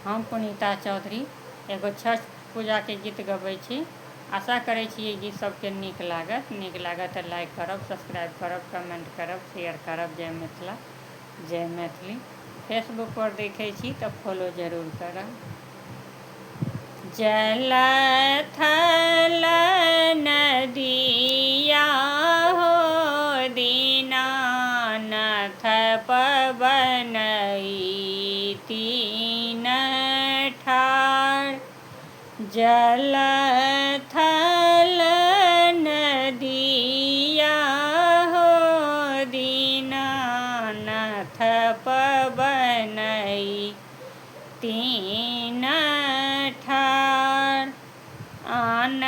हम पुनीता चौधरी एगो छठ पूजाके गीत गबै छी। आशा करै छी ई गीत सबके नीक लागत तऽ लाइक करब, सब्सक्राइब करब, कमेंट करब, शेयर करब। जय मिथिला, जय मैथिली। फेसबुकपर देखै छी तऽ फॉलो जरूर करब। जल थल नदिया हो दीनानाथ पवन तीन ठाढ़। जल थल नदिया हो दीनानाथ पवन तीन ठाढ़। आन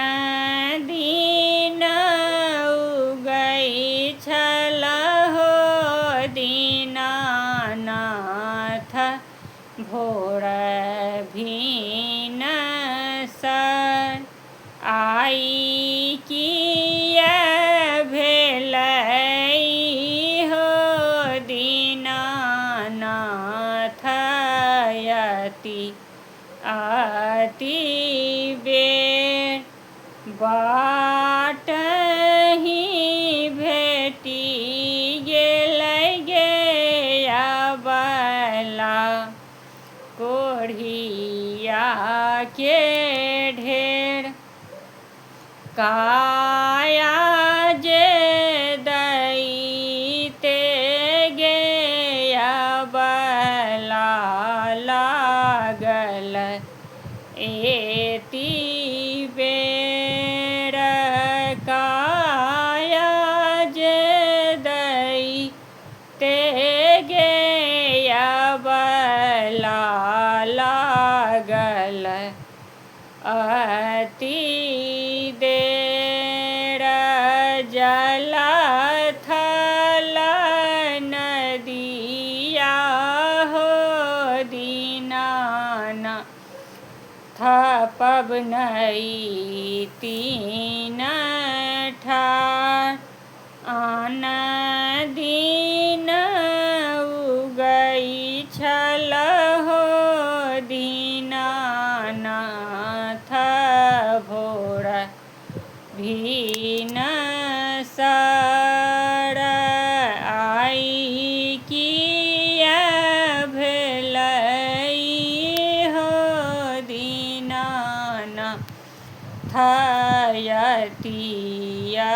दिन उगै छलहो दीनानाथ भोर भिनसर। आई किया भेलै हो दीनानाथ अति बेर। बाटहि भेटि गेलै गे अबला कोढ़िया के ढेर। काया जे दैते गे अबला लागल एति बेर। काया जे दैते गे अबला लागल अति देर। जल थल नदिया हो दीनानाथ पवन तीन ठाढ़। आन दिन उगै छलहो दीनानाथ भोर भिनसर। आई किया भेलै हो दीनानाथ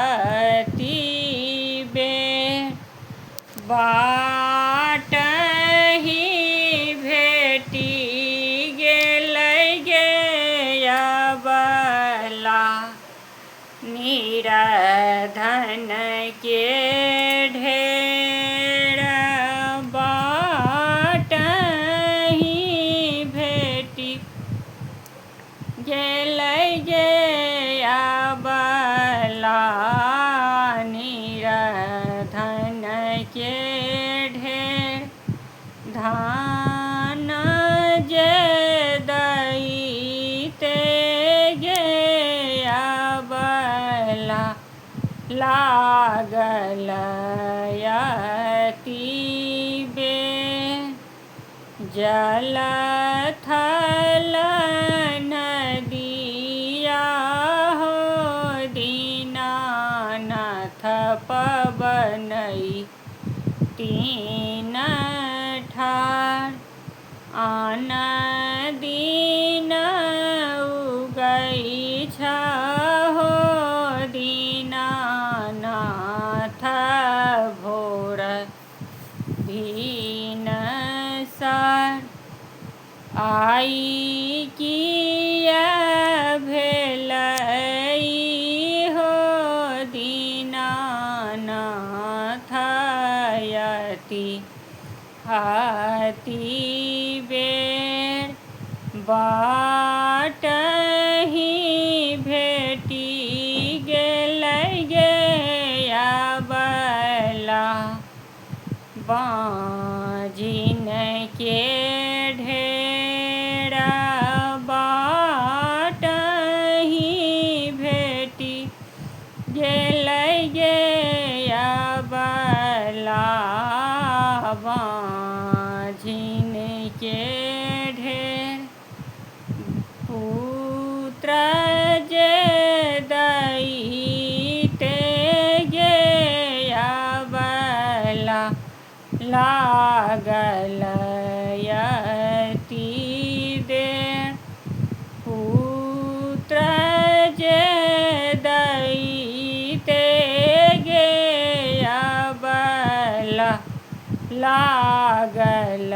अति बेर। बाटहि भेटि गेलै गे अबला निर्धन के ढेर। बाटहि भेटि गेलै गे अबला निर्धन के ढेर। धान जे दैते गे अबला लागल अति बेर। जल थल नदिया हो दीनानाथ पवन तीन ठाढ़। आन दिन उगै छहो दीनानाथ भोर भिनसर। आई किया भेलै हो दीनानाथ अति बेर। बाटहि भेटि गेलै गे अबला बाँझिन के ढेर। बाटहि भेटि गेलै गे अबला बाँझिन के ढेर। पुत्र जे दैते गे अबला लागल यति दे पुत्र जे दैते गे अबला लागल